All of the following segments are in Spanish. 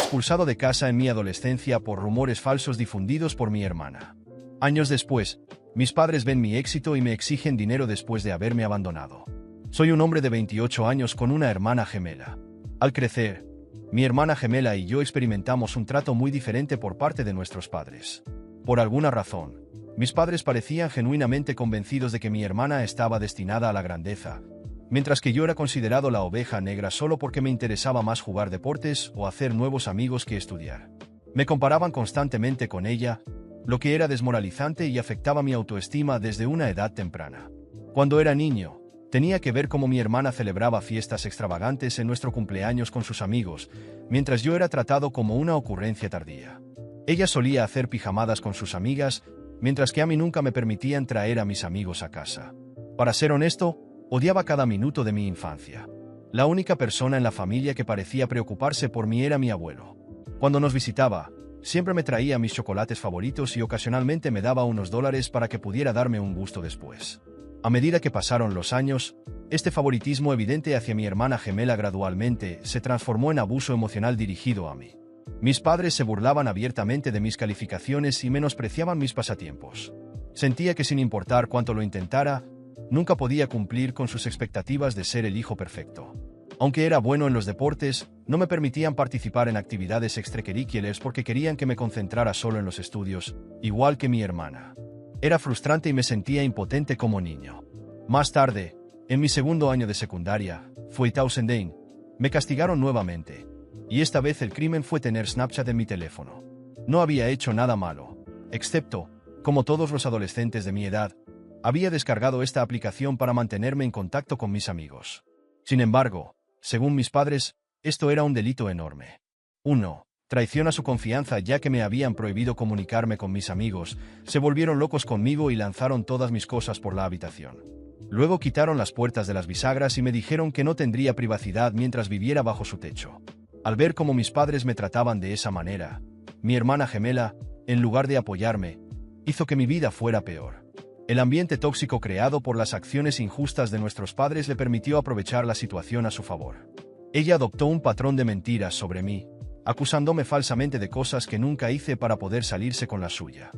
expulsado de casa en mi adolescencia por rumores falsos difundidos por mi hermana. Años después, mis padres ven mi éxito y me exigen dinero después de haberme abandonado. Soy un hombre de 28 años con una hermana gemela. Al crecer, mi hermana gemela y yo experimentamos un trato muy diferente por parte de nuestros padres. Por alguna razón, mis padres parecían genuinamente convencidos de que mi hermana estaba destinada a la grandeza, mientras que yo era considerado la oveja negra solo porque me interesaba más jugar deportes o hacer nuevos amigos que estudiar. Me comparaban constantemente con ella, lo que era desmoralizante y afectaba mi autoestima desde una edad temprana. Cuando era niño, tenía que ver cómo mi hermana celebraba fiestas extravagantes en nuestro cumpleaños con sus amigos, mientras yo era tratado como una ocurrencia tardía. Ella solía hacer pijamadas con sus amigas, mientras que a mí nunca me permitían traer a mis amigos a casa. Para ser honesto, odiaba cada minuto de mi infancia. La única persona en la familia que parecía preocuparse por mí era mi abuelo. Cuando nos visitaba, siempre me traía mis chocolates favoritos y ocasionalmente me daba unos dólares para que pudiera darme un gusto después. A medida que pasaron los años, este favoritismo evidente hacia mi hermana gemela gradualmente se transformó en abuso emocional dirigido a mí. Mis padres se burlaban abiertamente de mis calificaciones y menospreciaban mis pasatiempos. Sentía que sin importar cuánto lo intentara, nunca podía cumplir con sus expectativas de ser el hijo perfecto. Aunque era bueno en los deportes, no me permitían participar en actividades extracurriculares porque querían que me concentrara solo en los estudios, igual que mi hermana. Era frustrante y me sentía impotente como niño. Más tarde, en mi segundo año de secundaria, fue 2009, me castigaron nuevamente. Y esta vez el crimen fue tener Snapchat en mi teléfono. No había hecho nada malo, excepto, como todos los adolescentes de mi edad, había descargado esta aplicación para mantenerme en contacto con mis amigos. Sin embargo, según mis padres, esto era un delito enorme. 1. Traición a su confianza ya que me habían prohibido comunicarme con mis amigos, se volvieron locos conmigo y lanzaron todas mis cosas por la habitación. Luego quitaron las puertas de las bisagras y me dijeron que no tendría privacidad mientras viviera bajo su techo. Al ver cómo mis padres me trataban de esa manera, mi hermana gemela, en lugar de apoyarme, hizo que mi vida fuera peor. El ambiente tóxico creado por las acciones injustas de nuestros padres le permitió aprovechar la situación a su favor. Ella adoptó un patrón de mentiras sobre mí, acusándome falsamente de cosas que nunca hice para poder salirse con la suya.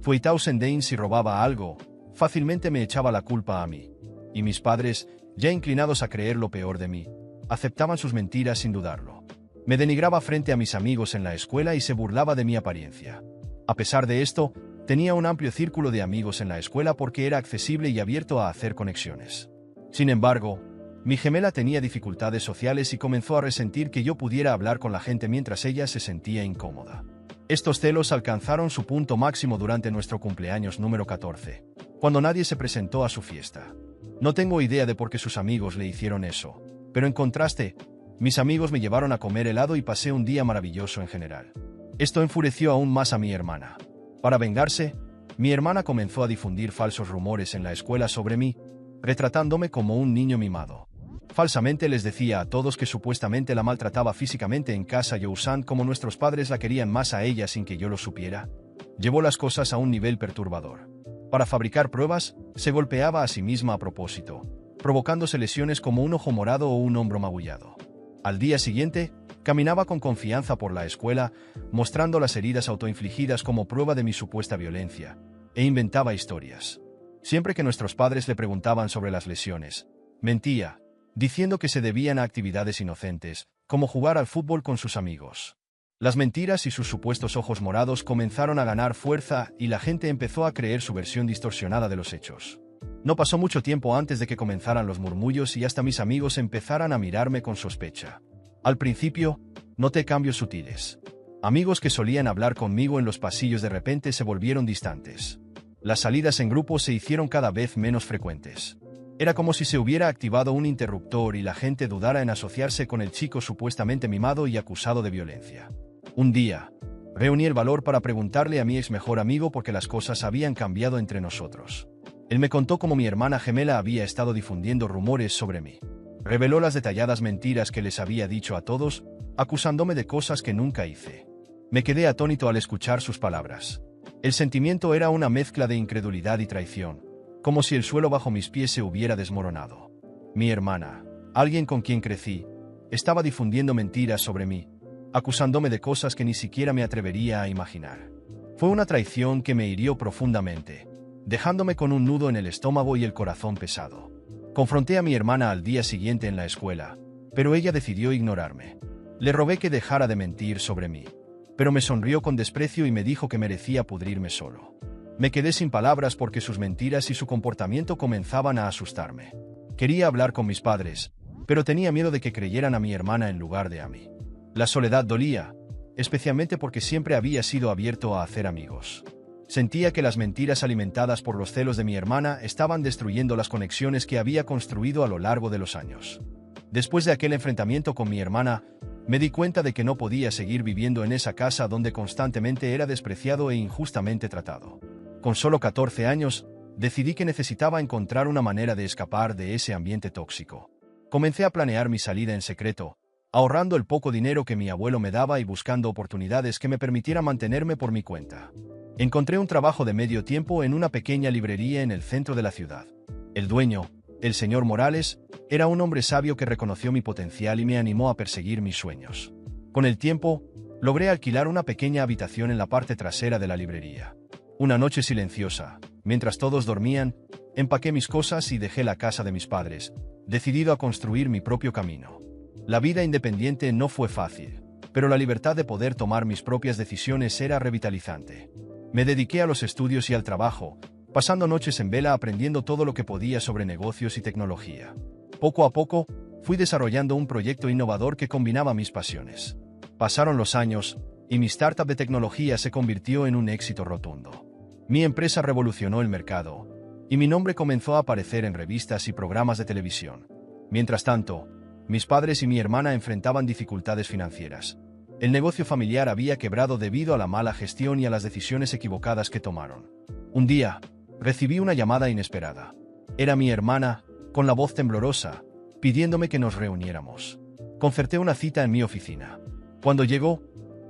Fue 2009 si robaba algo, fácilmente me echaba la culpa a mí. Y mis padres, ya inclinados a creer lo peor de mí, aceptaban sus mentiras sin dudarlo. Me denigraba frente a mis amigos en la escuela y se burlaba de mi apariencia. A pesar de esto, tenía un amplio círculo de amigos en la escuela porque era accesible y abierto a hacer conexiones. Sin embargo, mi gemela tenía dificultades sociales y comenzó a resentir que yo pudiera hablar con la gente mientras ella se sentía incómoda. Estos celos alcanzaron su punto máximo durante nuestro cumpleaños número 14, cuando nadie se presentó a su fiesta. No tengo idea de por qué sus amigos le hicieron eso, pero en contraste, mis amigos me llevaron a comer helado y pasé un día maravilloso en general. Esto enfureció aún más a mi hermana. Para vengarse, mi hermana comenzó a difundir falsos rumores en la escuela sobre mí, retratándome como un niño mimado. Falsamente les decía a todos que supuestamente la maltrataba físicamente en casa y usando como nuestros padres la querían más a ella sin que yo lo supiera. Llevó las cosas a un nivel perturbador. Para fabricar pruebas, se golpeaba a sí misma a propósito, provocándose lesiones como un ojo morado o un hombro magullado. Al día siguiente, caminaba con confianza por la escuela, mostrando las heridas autoinfligidas como prueba de mi supuesta violencia, e inventaba historias. Siempre que nuestros padres le preguntaban sobre las lesiones, mentía, diciendo que se debían a actividades inocentes, como jugar al fútbol con sus amigos. Las mentiras y sus supuestos ojos morados comenzaron a ganar fuerza y la gente empezó a creer su versión distorsionada de los hechos. No pasó mucho tiempo antes de que comenzaran los murmullos y hasta mis amigos empezaran a mirarme con sospecha. Al principio, noté cambios sutiles. Amigos que solían hablar conmigo en los pasillos de repente se volvieron distantes. Las salidas en grupo se hicieron cada vez menos frecuentes. Era como si se hubiera activado un interruptor y la gente dudara en asociarse con el chico supuestamente mimado y acusado de violencia. Un día, reuní el valor para preguntarle a mi ex mejor amigo por qué las cosas habían cambiado entre nosotros. Él me contó cómo mi hermana gemela había estado difundiendo rumores sobre mí. Reveló las detalladas mentiras que les había dicho a todos, acusándome de cosas que nunca hice. Me quedé atónito al escuchar sus palabras. El sentimiento era una mezcla de incredulidad y traición, como si el suelo bajo mis pies se hubiera desmoronado. Mi hermana, alguien con quien crecí, estaba difundiendo mentiras sobre mí, acusándome de cosas que ni siquiera me atrevería a imaginar. Fue una traición que me hirió profundamente, dejándome con un nudo en el estómago y el corazón pesado. Confronté a mi hermana al día siguiente en la escuela, pero ella decidió ignorarme. Le rogué que dejara de mentir sobre mí, pero me sonrió con desprecio y me dijo que merecía pudrirme solo. Me quedé sin palabras porque sus mentiras y su comportamiento comenzaban a asustarme. Quería hablar con mis padres, pero tenía miedo de que creyeran a mi hermana en lugar de a mí. La soledad dolía, especialmente porque siempre había sido abierto a hacer amigos. Sentía que las mentiras alimentadas por los celos de mi hermana estaban destruyendo las conexiones que había construido a lo largo de los años. Después de aquel enfrentamiento con mi hermana, me di cuenta de que no podía seguir viviendo en esa casa donde constantemente era despreciado e injustamente tratado. Con solo 14 años, decidí que necesitaba encontrar una manera de escapar de ese ambiente tóxico. Comencé a planear mi salida en secreto, ahorrando el poco dinero que mi abuelo me daba y buscando oportunidades que me permitieran mantenerme por mi cuenta. Encontré un trabajo de medio tiempo en una pequeña librería en el centro de la ciudad. El dueño, el señor Morales, era un hombre sabio que reconoció mi potencial y me animó a perseguir mis sueños. Con el tiempo, logré alquilar una pequeña habitación en la parte trasera de la librería. Una noche silenciosa, mientras todos dormían, empaqué mis cosas y dejé la casa de mis padres, decidido a construir mi propio camino. La vida independiente no fue fácil, pero la libertad de poder tomar mis propias decisiones era revitalizante. Me dediqué a los estudios y al trabajo, pasando noches en vela aprendiendo todo lo que podía sobre negocios y tecnología. Poco a poco, fui desarrollando un proyecto innovador que combinaba mis pasiones. Pasaron los años, y mi startup de tecnología se convirtió en un éxito rotundo. Mi empresa revolucionó el mercado, y mi nombre comenzó a aparecer en revistas y programas de televisión. Mientras tanto, mis padres y mi hermana enfrentaban dificultades financieras. El negocio familiar había quebrado debido a la mala gestión y a las decisiones equivocadas que tomaron. Un día, recibí una llamada inesperada. Era mi hermana, con la voz temblorosa, pidiéndome que nos reuniéramos. Concerté una cita en mi oficina. Cuando llegó,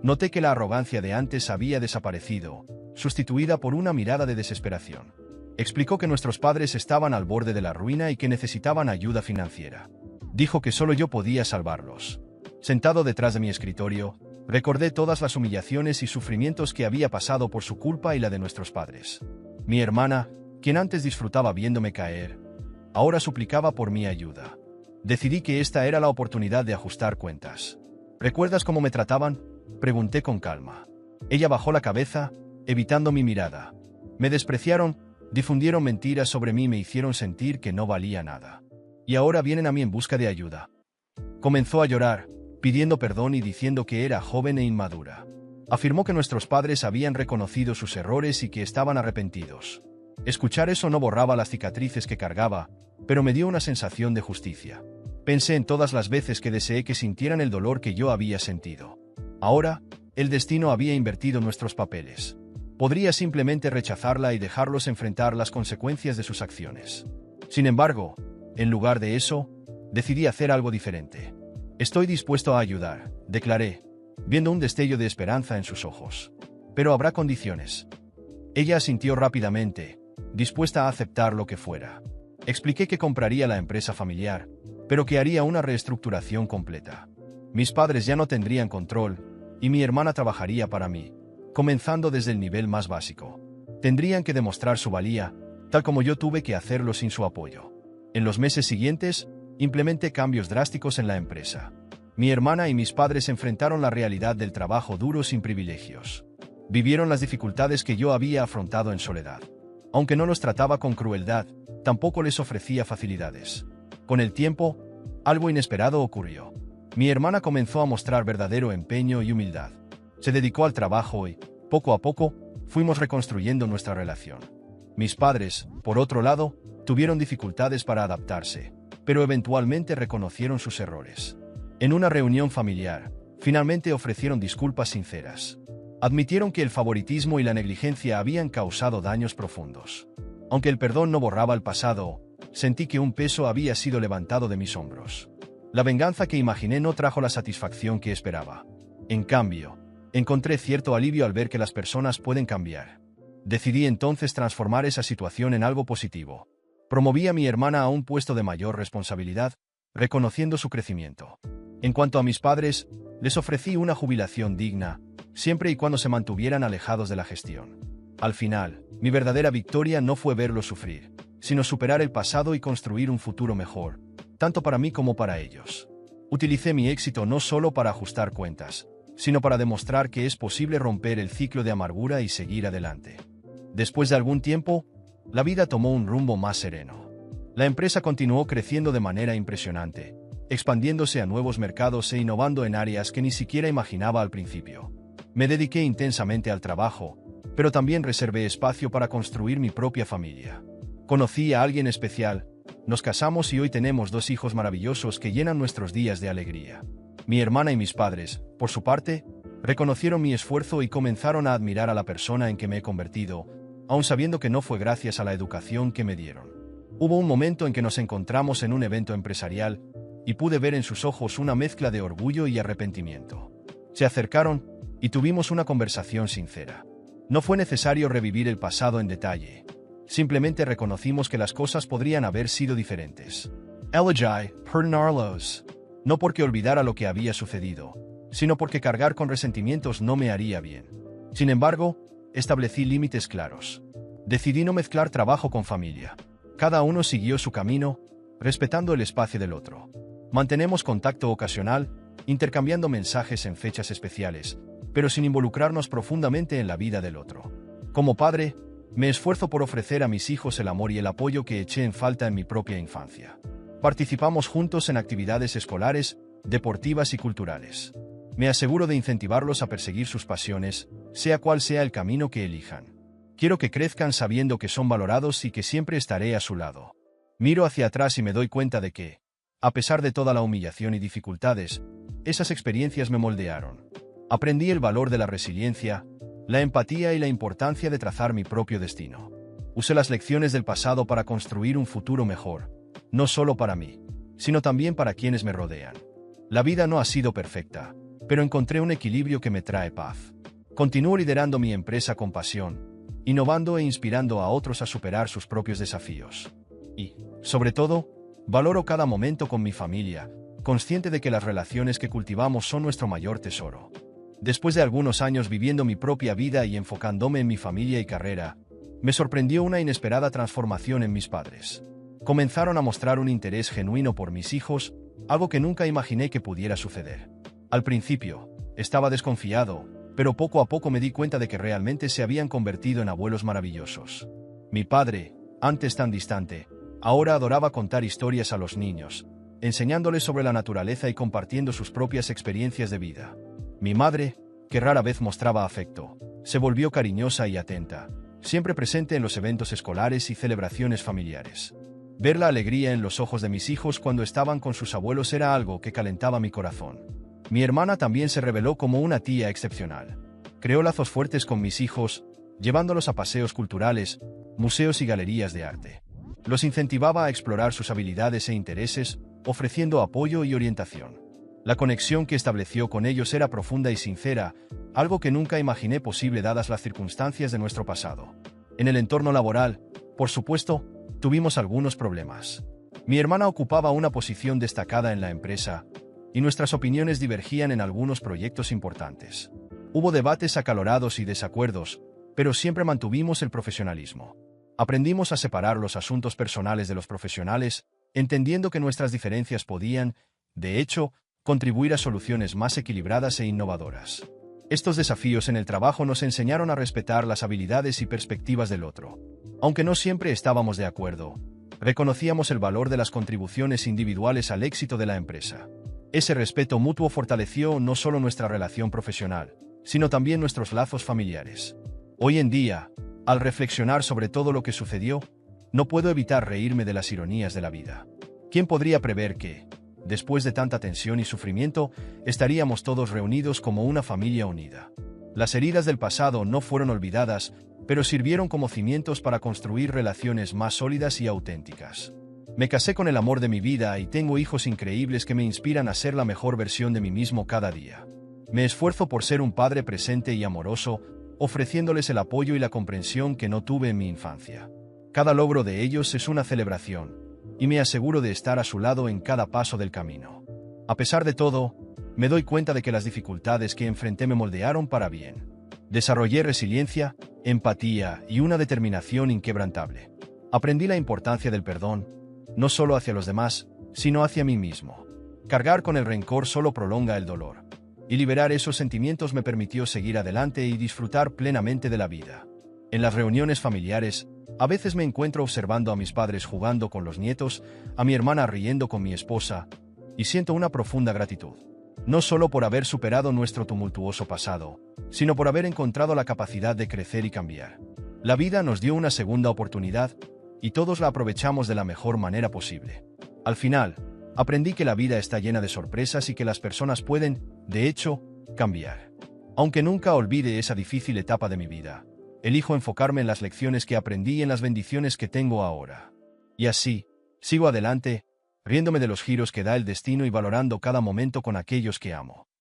noté que la arrogancia de antes había desaparecido, sustituida por una mirada de desesperación. Explicó que nuestros padres estaban al borde de la ruina y que necesitaban ayuda financiera. Dijo que solo yo podía salvarlos. Sentado detrás de mi escritorio, recordé todas las humillaciones y sufrimientos que había pasado por su culpa y la de nuestros padres. Mi hermana, quien antes disfrutaba viéndome caer, ahora suplicaba por mi ayuda. Decidí que esta era la oportunidad de ajustar cuentas. ¿Recuerdas cómo me trataban?, pregunté con calma. Ella bajó la cabeza, evitando mi mirada. Me despreciaron, difundieron mentiras sobre mí y me hicieron sentir que no valía nada. Y ahora vienen a mí en busca de ayuda. Comenzó a llorar, pidiendo perdón y diciendo que era joven e inmadura. Afirmó que nuestros padres habían reconocido sus errores y que estaban arrepentidos. Escuchar eso no borraba las cicatrices que cargaba, pero me dio una sensación de justicia. Pensé en todas las veces que deseé que sintieran el dolor que yo había sentido. Ahora, el destino había invertido nuestros papeles. Podría simplemente rechazarla y dejarlos enfrentar las consecuencias de sus acciones. Sin embargo, en lugar de eso, decidí hacer algo diferente. Estoy dispuesto a ayudar, declaré, viendo un destello de esperanza en sus ojos. Pero habrá condiciones. Ella asintió rápidamente, dispuesta a aceptar lo que fuera. Expliqué que compraría la empresa familiar, pero que haría una reestructuración completa. Mis padres ya no tendrían control, y mi hermana trabajaría para mí, comenzando desde el nivel más básico. Tendrían que demostrar su valía, tal como yo tuve que hacerlo sin su apoyo. En los meses siguientes, implementé cambios drásticos en la empresa. Mi hermana y mis padres enfrentaron la realidad del trabajo duro sin privilegios. Vivieron las dificultades que yo había afrontado en soledad. Aunque no los trataba con crueldad, tampoco les ofrecía facilidades. Con el tiempo, algo inesperado ocurrió. Mi hermana comenzó a mostrar verdadero empeño y humildad. Se dedicó al trabajo y, poco a poco, fuimos reconstruyendo nuestra relación. Mis padres, por otro lado, tuvieron dificultades para adaptarse, pero eventualmente reconocieron sus errores. En una reunión familiar, finalmente ofrecieron disculpas sinceras. Admitieron que el favoritismo y la negligencia habían causado daños profundos. Aunque el perdón no borraba el pasado, sentí que un peso había sido levantado de mis hombros. La venganza que imaginé no trajo la satisfacción que esperaba. En cambio, encontré cierto alivio al ver que las personas pueden cambiar. Decidí entonces transformar esa situación en algo positivo. Promoví a mi hermana a un puesto de mayor responsabilidad, reconociendo su crecimiento. En cuanto a mis padres, Les ofrecí una jubilación digna, siempre y cuando se mantuvieran alejados de la gestión. Al final, mi verdadera victoria no fue verlos sufrir, sino superar el pasado y construir un futuro mejor, tanto para mí como para ellos. Utilicé mi éxito no solo para ajustar cuentas, sino para demostrar que es posible romper el ciclo de amargura y seguir adelante. Después de algún tiempo, la vida tomó un rumbo más sereno. La empresa continuó creciendo de manera impresionante, expandiéndose a nuevos mercados e innovando en áreas que ni siquiera imaginaba al principio. Me dediqué intensamente al trabajo, pero también reservé espacio para construir mi propia familia. Conocí a alguien especial, nos casamos y hoy tenemos 2 hijos maravillosos que llenan nuestros días de alegría. Mi hermana y mis padres, por su parte, reconocieron mi esfuerzo y comenzaron a admirar a la persona en que me he convertido, aun sabiendo que no fue gracias a la educación que me dieron. Hubo un momento en que nos encontramos en un evento empresarial y pude ver en sus ojos una mezcla de orgullo y arrepentimiento. Se acercaron y tuvimos una conversación sincera. No fue necesario revivir el pasado en detalle. Simplemente reconocimos que las cosas podrían haber sido diferentes. Elegí perdonarlos, no porque olvidara lo que había sucedido, sino porque cargar con resentimientos no me haría bien. Sin embargo, establecí límites claros. Decidí no mezclar trabajo con familia. Cada uno siguió su camino, respetando el espacio del otro. Mantenemos contacto ocasional, intercambiando mensajes en fechas especiales, pero sin involucrarnos profundamente en la vida del otro. Como padre, me esfuerzo por ofrecer a mis hijos el amor y el apoyo que eché en falta en mi propia infancia. Participamos juntos en actividades escolares, deportivas y culturales. Me aseguro de incentivarlos a perseguir sus pasiones, sea cual sea el camino que elijan. Quiero que crezcan sabiendo que son valorados y que siempre estaré a su lado. Miro hacia atrás y me doy cuenta de que, a pesar de toda la humillación y dificultades, esas experiencias me moldearon. Aprendí el valor de la resiliencia, la empatía y la importancia de trazar mi propio destino. Usé las lecciones del pasado para construir un futuro mejor, no solo para mí, sino también para quienes me rodean. La vida no ha sido perfecta, pero encontré un equilibrio que me trae paz. Continúo liderando mi empresa con pasión, innovando e inspirando a otros a superar sus propios desafíos. Y, sobre todo, valoro cada momento con mi familia, consciente de que las relaciones que cultivamos son nuestro mayor tesoro. Después de algunos años viviendo mi propia vida y enfocándome en mi familia y carrera, me sorprendió una inesperada transformación en mis padres. Comenzaron a mostrar un interés genuino por mis hijos, algo que nunca imaginé que pudiera suceder. Al principio, estaba desconfiado, pero poco a poco me di cuenta de que realmente se habían convertido en abuelos maravillosos. Mi padre, antes tan distante, ahora adoraba contar historias a los niños, enseñándoles sobre la naturaleza y compartiendo sus propias experiencias de vida. Mi madre, que rara vez mostraba afecto, se volvió cariñosa y atenta, siempre presente en los eventos escolares y celebraciones familiares. Ver la alegría en los ojos de mis hijos cuando estaban con sus abuelos era algo que calentaba mi corazón. Mi hermana también se reveló como una tía excepcional. Creó lazos fuertes con mis hijos, llevándolos a paseos culturales, museos y galerías de arte. Los incentivaba a explorar sus habilidades e intereses, ofreciendo apoyo y orientación. La conexión que estableció con ellos era profunda y sincera, algo que nunca imaginé posible dadas las circunstancias de nuestro pasado. En el entorno laboral, por supuesto, tuvimos algunos problemas. Mi hermana ocupaba una posición destacada en la empresa, y nuestras opiniones divergían en algunos proyectos importantes. Hubo debates acalorados y desacuerdos, pero siempre mantuvimos el profesionalismo. Aprendimos a separar los asuntos personales de los profesionales, entendiendo que nuestras diferencias podían, de hecho, contribuir a soluciones más equilibradas e innovadoras. Estos desafíos en el trabajo nos enseñaron a respetar las habilidades y perspectivas del otro. Aunque no siempre estábamos de acuerdo, reconocíamos el valor de las contribuciones individuales al éxito de la empresa. Ese respeto mutuo fortaleció no solo nuestra relación profesional, sino también nuestros lazos familiares. Hoy en día, al reflexionar sobre todo lo que sucedió, no puedo evitar reírme de las ironías de la vida. ¿Quién podría prever que, después de tanta tensión y sufrimiento, estaríamos todos reunidos como una familia unida? Las heridas del pasado no fueron olvidadas, pero sirvieron como cimientos para construir relaciones más sólidas y auténticas. Me casé con el amor de mi vida y tengo hijos increíbles que me inspiran a ser la mejor versión de mí mismo cada día. Me esfuerzo por ser un padre presente y amoroso, ofreciéndoles el apoyo y la comprensión que no tuve en mi infancia. Cada logro de ellos es una celebración, y me aseguro de estar a su lado en cada paso del camino. A pesar de todo, me doy cuenta de que las dificultades que enfrenté me moldearon para bien. Desarrollé resiliencia, empatía y una determinación inquebrantable. Aprendí la importancia del perdón, no solo hacia los demás, sino hacia mí mismo. Cargar con el rencor solo prolonga el dolor. Y liberar esos sentimientos me permitió seguir adelante y disfrutar plenamente de la vida. En las reuniones familiares, a veces me encuentro observando a mis padres jugando con los nietos, a mi hermana riendo con mi esposa, y siento una profunda gratitud. No solo por haber superado nuestro tumultuoso pasado, sino por haber encontrado la capacidad de crecer y cambiar. La vida nos dio una segunda oportunidad, y todos la aprovechamos de la mejor manera posible. Al final, aprendí que la vida está llena de sorpresas y que las personas pueden, de hecho, cambiar. Aunque nunca olvide esa difícil etapa de mi vida, elijo enfocarme en las lecciones que aprendí y en las bendiciones que tengo ahora. Y así, sigo adelante, riéndome de los giros que da el destino y valorando cada momento con aquellos que amo.